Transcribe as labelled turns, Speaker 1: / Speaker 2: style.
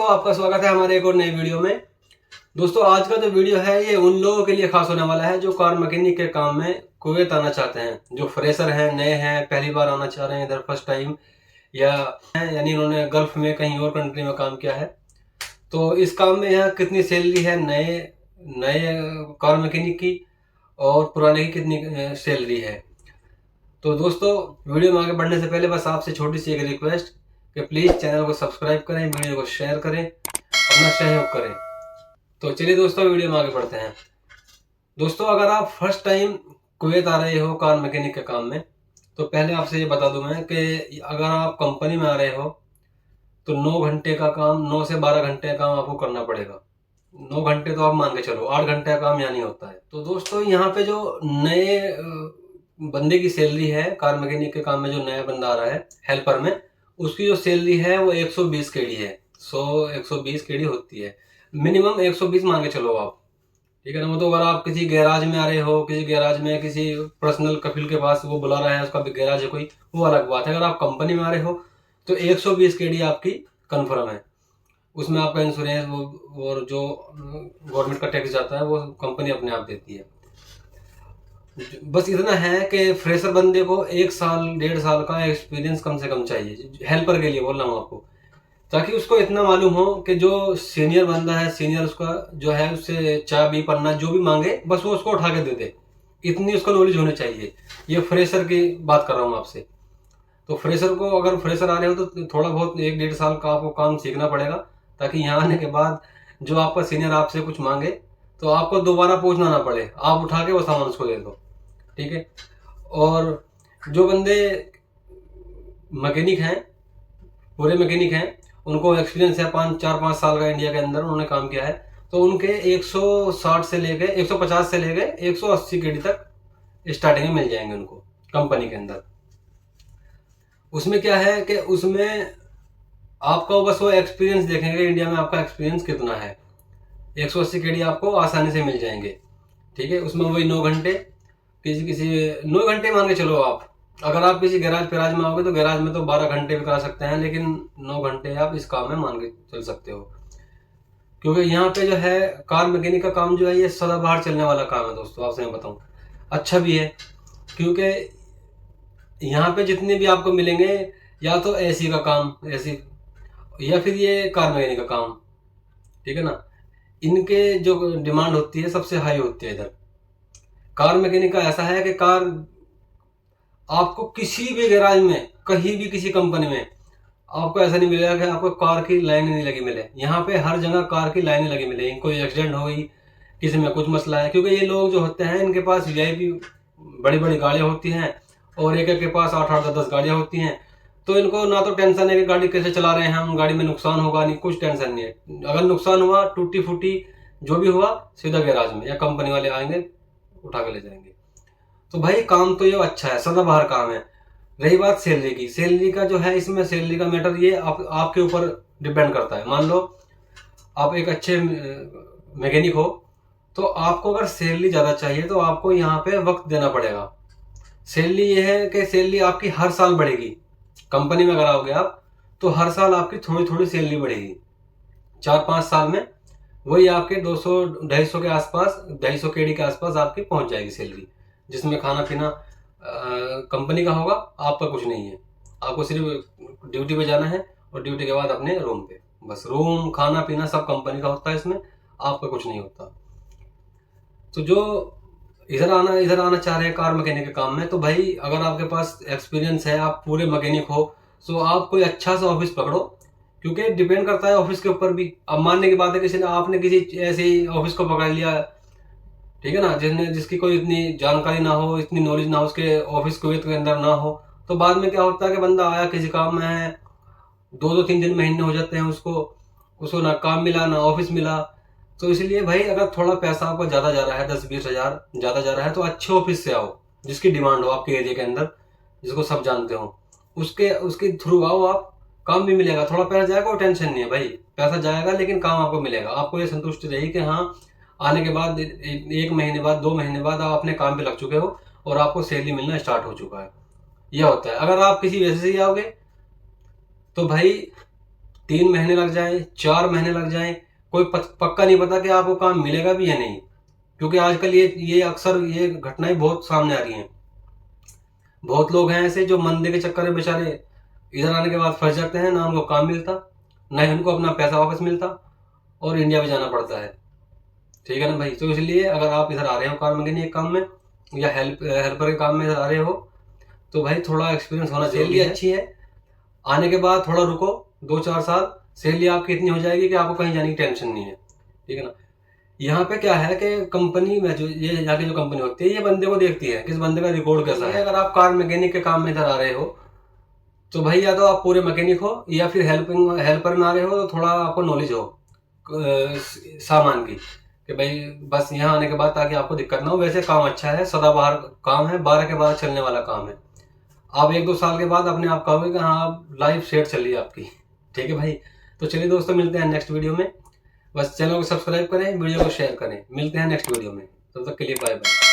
Speaker 1: दोस्तों, आपका स्वागत है हमारे एक और नई वीडियो में। दोस्तों, आज का जो वीडियो है ये उन लोगों के लिए खास होने वाला है जो कार मैकेनिक के काम में कुवैत आना चाहते हैं, जो फ्रेशर हैं, नए हैं, पहली बार आना चाह रहे हैं इधर फर्स्ट टाइम, या यानी इन्होंने गल्फ में कहीं और कंट्री में काम किया है। तो इस काम में यहाँ कितनी सैलरी है नए नए कार मैकेनिक की और पुराने की कितनी सैलरी है। तो दोस्तों, वीडियो में आगे बढ़ने से पहले बस आपसे छोटी सी एक रिक्वेस्ट कि प्लीज़ चैनल को सब्सक्राइब करें, वीडियो को शेयर करें, अपना सहयोग करें। तो चलिए दोस्तों, वीडियो में आगे बढ़ते हैं। दोस्तों, अगर आप फर्स्ट टाइम कुवैत आ रहे हो कार मैकेनिक के काम में, तो पहले आपसे ये बता दूं मैं कि अगर आप कंपनी में आ रहे हो तो 9 घंटे का काम, 9 से 12 घंटे का काम आपको करना पड़ेगा। 9 घंटे तो आप मान के चलो, 8 घंटे का काम यहाँ नहीं होता है। तो दोस्तों, यहाँ पे जो नए बंदे की सैलरी है कार मैकेनिक के काम में, जो नया बंदा आ रहा है हेल्पर में, उसकी जो सैलरी है वो 120 केडी है। 120 केडी होती है, मिनिमम 120 मान के चलो आप, ठीक है ना। मतलब अगर आप किसी गैराज में आ रहे हो, किसी गैराज में किसी पर्सनल कफिल के पास वो बुला रहा है, उसका भी गैराज है कोई, वो अलग बात है। अगर आप कंपनी में आ रहे हो तो 120 केडी आपकी कंफर्म है। उसमें आपका इंश्योरेंस वो और जो गवर्नमेंट का टैक्स जाता है वो कंपनी अपने आप देती है। बस इतना है कि फ्रेशर बंदे को 1 साल 1.5 साल का एक्सपीरियंस कम से कम चाहिए, हेल्पर के लिए बोल रहा हूँ आपको, ताकि उसको इतना मालूम हो कि जो सीनियर बंदा है, सीनियर उसका जो है, उससे चाबी पन्ना जो भी मांगे बस वो उसको उठा के दे दे, इतनी उसका नॉलेज होनी चाहिए। ये फ्रेशर की बात कर रहा हूँ आपसे। तो फ्रेशर को, अगर फ्रेशर आ रहे हो तो थोड़ा बहुत 1-1.5 साल का आपको काम सीखना पड़ेगा, ताकि यहाँ आने के बाद जो आपका सीनियर आपसे कुछ मांगे तो आपको दोबारा पूछना ना पड़े, आप उठा के वो सामान उसको दे दो, ठीक है। और जो बंदे मैकेनिक हैं, पूरे मैकेनिक हैं, उनको एक्सपीरियंस है 4-5 साल का, इंडिया के अंदर उन्होंने काम किया है, तो उनके 160 से लेके 150 से लेके 180 केडी तक स्टार्टिंग में मिल जाएंगे उनको कंपनी के अंदर। उसमें क्या है कि उसमें आपका बस वो एक्सपीरियंस देखेंगे इंडिया में आपका एक्सपीरियंस कितना है। 180 केडी आपको आसानी से मिल जाएंगे, ठीक है। उसमें वही 9 घंटे, किसी 9 घंटे मान के चलो आप। अगर आप किसी गैराज पेराज में आओगे तो गैराज में तो 12 घंटे भी करा सकते हैं, लेकिन 9 घंटे आप इस काम में मान के चल सकते हो। क्योंकि यहाँ पे जो है कार मैकेनिक का काम जो है ये सदाबहार चलने वाला काम है दोस्तों। आपसे मैं बताऊँ, अच्छा भी है, क्योंकि यहाँ पे जितने भी आपको मिलेंगे, या तो एसी का काम, एसी, या फिर ये कार मैकेनिक का काम, ठीक है ना। इनके जो डिमांड होती है सबसे हाई होती है इधर। कार मैकेनिक का ऐसा है कि कार आपको किसी भी गैराज में, कहीं भी किसी कंपनी में आपको ऐसा नहीं मिलेगा कि आपको कार की लाइन नहीं लगी मिले। यहाँ पे हर जगह कार की लाइनें लगी मिलेगी। कोई एक्सीडेंट हो गई, किसी में कुछ मसला है, क्योंकि ये लोग जो होते हैं इनके पास वीआईपी बड़ी बड़ी गाड़ियाँ होती हैं, और एक एक के पास 8-8 10 गाड़ियाँ होती हैं। तो इनको ना तो टेंशन है कि गाड़ी कैसे चला रहे हैं हम, गाड़ी में नुकसान होगा नहीं, कुछ टेंशन नहीं है। अगर नुकसान हुआ, टूटी फूटी जो भी हुआ, सीधा गैराज में या कंपनी वाले आएंगे, उठा के ले जाएंगे। तो भाई काम तो ये अच्छा है, सदाबहार काम है। रही बात सैलरी की, सैलरी का जो है, इसमें सैलरी का मैटर ये आपके ऊपर डिपेंड करता है। मान लो आप एक अच्छे मैकेनिक हो, तो आपको अगर सैलरी ज़्यादा चाहिए तो आपको यहाँ पे वक्त देना पड़ेगा। सैलरी ये है कि सैलरी आपकी हर साल बढ़ेगी। कंपनी में अगर आओगे आप तो हर साल आपकी थोड़ी थोड़ी सैलरी बढ़ेगी। 4-5 साल में वही आपके 200-250 के आसपास, 250 केडी के आसपास आपकी पहुंच जाएगी सैलरी, जिसमें खाना पीना कंपनी का होगा, आपका कुछ नहीं है। आपको सिर्फ ड्यूटी पे जाना है और ड्यूटी के बाद अपने रूम पे, बस रूम खाना पीना सब कंपनी का होता है, इसमें आपका कुछ नहीं होता। तो जो इधर आना चाह रहे हैं कार मैकेनिक के काम में, तो भाई अगर आपके पास एक्सपीरियंस है, आप पूरे मैकेनिक हो, तो आप कोई अच्छा सा ऑफिस पकड़ो, क्योंकि डिपेंड करता है ऑफिस के ऊपर भी। अब मानने की बात है किसी ने, आपने किसी ऐसे ऑफिस को पकड़ लिया, ठीक है ना, जिसकी कोई इतनी जानकारी ना हो, इतनी नॉलेज ना हो, उसके ऑफिस कुवैत के अंदर ना हो, तो बाद में क्या होता है कि बंदा आया किसी काम में है, 2-3 महीने हो जाते हैं, उसको ना काम मिला ना ऑफिस मिला। तो इसलिए भाई अगर थोड़ा पैसा आपको ज़्यादा जा रहा है, 10-20 हज़ार ज़्यादा जा रहा है, तो अच्छे ऑफिस से आओ जिसकी डिमांड हो आपके एरिया के अंदर, जिसको सब जानते हो, उसके थ्रू आओ। आप काम भी मिलेगा, थोड़ा पैसा जाएगा, वो टेंशन नहीं है भाई, पैसा जाएगा लेकिन काम आपको मिलेगा। आपको ये संतुष्टि रहेगी कि हाँ, आने के बाद 1 महीने बाद, 2 महीने बाद आप अपने काम पे लग चुके हो और आपको सैलरी मिलना स्टार्ट हो चुका है। यह होता है। अगर आप किसी वजह से ही आओगे तो भाई 3 महीने लग जाए, 4 महीने लग जाए, कोई पक्का नहीं पता कि आपको काम मिलेगा भी या नहीं। क्योंकि आजकल ये अक्सर ये घटनाएं बहुत सामने आ रही हैं। बहुत लोग हैं ऐसे जो मंदे के चक्कर में बेचारे इधर आने के बाद फंस जाते हैं, ना उनको काम मिलता, ना ही उनको अपना पैसा वापस मिलता, और इंडिया भी जाना पड़ता है। ठीक है ना भाई। तो इसलिए अगर आप इधर आ रहे हो कार मैकेनिक काम में या हेल्पर के काम में इधर आ रहे हो, तो भाई थोड़ा एक्सपीरियंस होना चाहिए। सैलरी अच्छी है, आने के बाद थोड़ा रुको, 2-4 साल सैलरी आपकी इतनी हो जाएगी कि आपको कहीं जाने की टेंशन नहीं है। ठीक है ना। यहाँ पे क्या है कि कंपनी में जो ये यहाँ की जो कंपनी होती है, ये बंदे को देखती है किस बंदे का रिकॉर्ड कैसा है। अगर आप कार मैकेनिक के काम में इधर आ रहे हो, तो भाई या तो आप पूरे मैकेनिक हो, या फिर हेल्पर में आ रहे हो तो थोड़ा आपको नॉलेज हो सामान की, कि भाई बस यहाँ आने के बाद ताकि आपको दिक्कत ना हो। वैसे काम अच्छा है, सदाबहार काम है, 12 के बाद चलने वाला काम है। आप 1-2 साल के बाद अपने आप कहोगे कि हाँ लाइफ सेट चल रही है आपकी। ठीक है भाई। तो चलिए दोस्तों, मिलते हैं नेक्स्ट वीडियो में। बस चैनल को सब्सक्राइब करें, वीडियो को शेयर करें। मिलते हैं नेक्स्ट वीडियो में, तब तक के लिए बाय बाय।